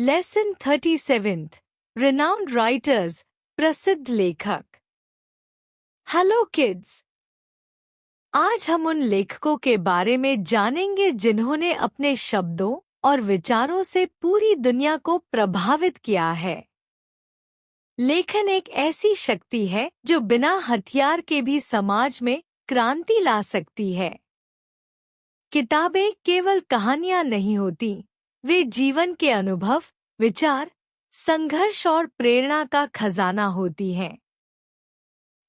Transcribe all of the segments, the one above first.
Lesson 37 Renowned Writers, प्रसिद्ध लेखक। Hello kids, आज हम उन लेखकों के बारे में जानेंगे जिन्होंने अपने शब्दों और विचारों से पूरी दुनिया को प्रभावित किया है। लेखन एक ऐसी शक्ति है जो बिना हथियार के भी समाज में क्रांति ला सकती है। किताबें केवल कहानियां नहीं होती, वे जीवन के अनुभव, विचार, संघर्ष और प्रेरणा का खजाना होती हैं।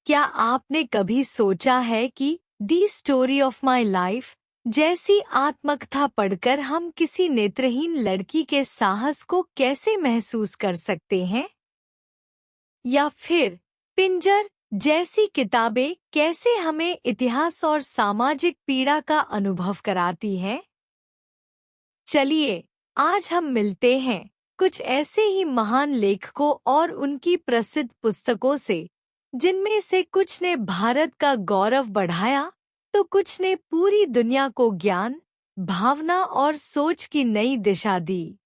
क्या आपने कभी सोचा है कि दी स्टोरी ऑफ माई लाइफ जैसी आत्मकथा पढ़कर हम किसी नेत्रहीन लड़की के साहस को कैसे महसूस कर सकते हैं? या फिर पिंजर जैसी किताबें कैसे हमें इतिहास और सामाजिक पीड़ा का अनुभव कराती हैं? चलिए, आज हम मिलते हैं कुछ ऐसे ही महान लेखकों और उनकी प्रसिद्ध पुस्तकों से, जिनमें से कुछ ने भारत का गौरव बढ़ाया तो कुछ ने पूरी दुनिया को ज्ञान, भावना और सोच की नई दिशा दी।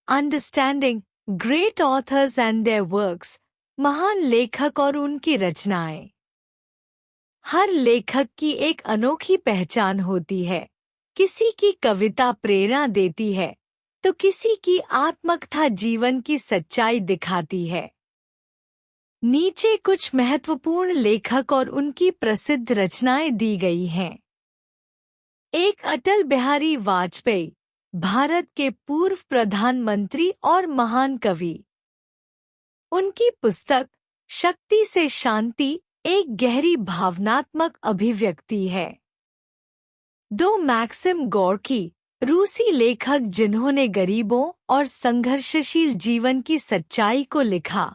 Understanding great authors and their works, महान लेखक और उनकी रचनाएं। हर लेखक की एक अनोखी पहचान होती है। किसी की कविता प्रेरणा देती है तो किसी की आत्मकथा जीवन की सच्चाई दिखाती है। नीचे कुछ महत्वपूर्ण लेखक और उनकी प्रसिद्ध रचनाएं दी गई हैं। एक अटल बिहारी वाजपेयी, भारत के पूर्व प्रधानमंत्री और महान कवि। उनकी पुस्तक शक्ति से शांति एक गहरी भावनात्मक अभिव्यक्ति है। दो मैक्सिम गोर्की, रूसी लेखक जिन्होंने गरीबों और संघर्षशील जीवन की सच्चाई को लिखा।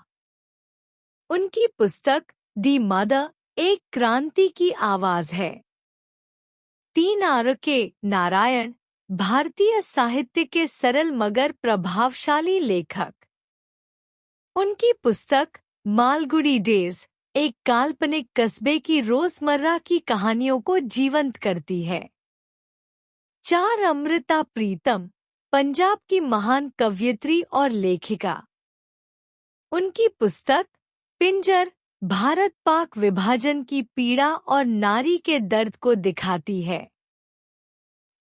उनकी पुस्तक दी मदर एक क्रांति की आवाज है। तीन आर.के. नारायण, भारतीय साहित्य के सरल मगर प्रभावशाली लेखक। उनकी पुस्तक मालगुडी डेज एक काल्पनिक कस्बे की रोजमर्रा की कहानियों को जीवंत करती है। चार अमृता प्रीतम, पंजाब की महान कवयित्री और लेखिका। उनकी पुस्तक पिंजर भारत पाक विभाजन की पीड़ा और नारी के दर्द को दिखाती है।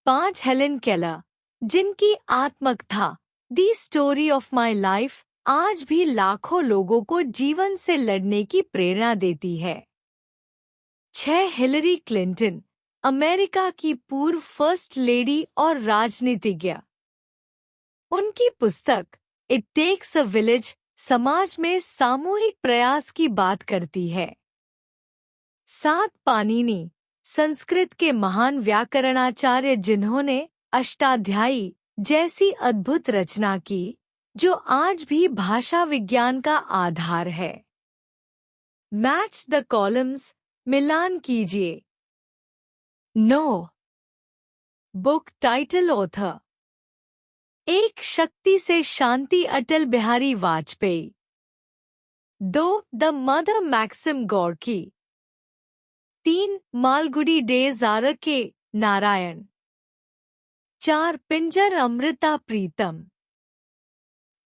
पांच हेलेन केलर, जिनकी आत्मकथा दी स्टोरी ऑफ माई लाइफ आज भी लाखों लोगों को जीवन से लड़ने की प्रेरणा देती है। छह हिलरी क्लिंटन, अमेरिका की पूर्व फर्स्ट लेडी और राजनीतिज्ञ। उनकी पुस्तक इट टेक्स अ विलेज समाज में सामूहिक प्रयास की बात करती है। सात पाणिनि, संस्कृत के महान व्याकरणाचार्य जिन्होंने अष्टाध्यायी जैसी अद्भुत रचना की, जो आज भी भाषा विज्ञान का आधार है। मैच द कॉलम्स, मिलान कीजिए। 9 बुक टाइटल ऑथर एक शक्ति से शांति Atal Bihari Vajpayee. 2 the mother Maxim Gorky. 3 Malgudi days R K. Narayan. 4 Pinjar Amrita Pritam.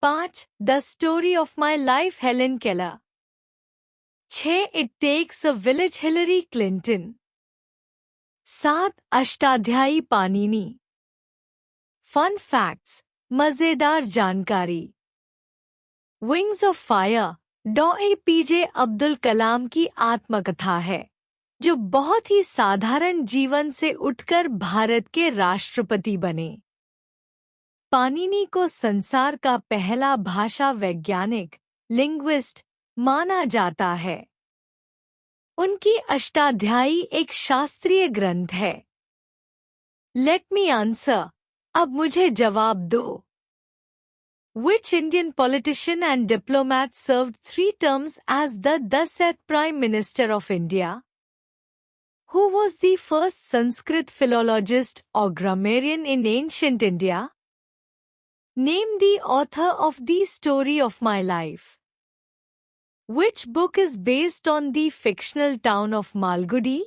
5 the story of my life Helen Keller. 6 it takes a village Hillary Clinton. 7 Ashtadhyayi Panini. Fun facts, मजेदार जानकारी। Wings of fire doctor A P J. Abdul Kalam की आत्मकथा है, जो बहुत ही साधारण जीवन से उठकर भारत के राष्ट्रपति बने। पाणिनि को संसार का पहला भाषा वैज्ञानिक, लिंग्विस्ट माना जाता है। उनकी अष्टाध्यायी एक शास्त्रीय ग्रंथ है। लेट मी आंसर, अब मुझे जवाब दो। Which Indian politician and diplomat served 3 terms as the 10th Prime Minister of India? Who was the first Sanskrit philologist or grammarian in ancient India? Name the author of the story of my life. Which book is based on the fictional town of Malgudi?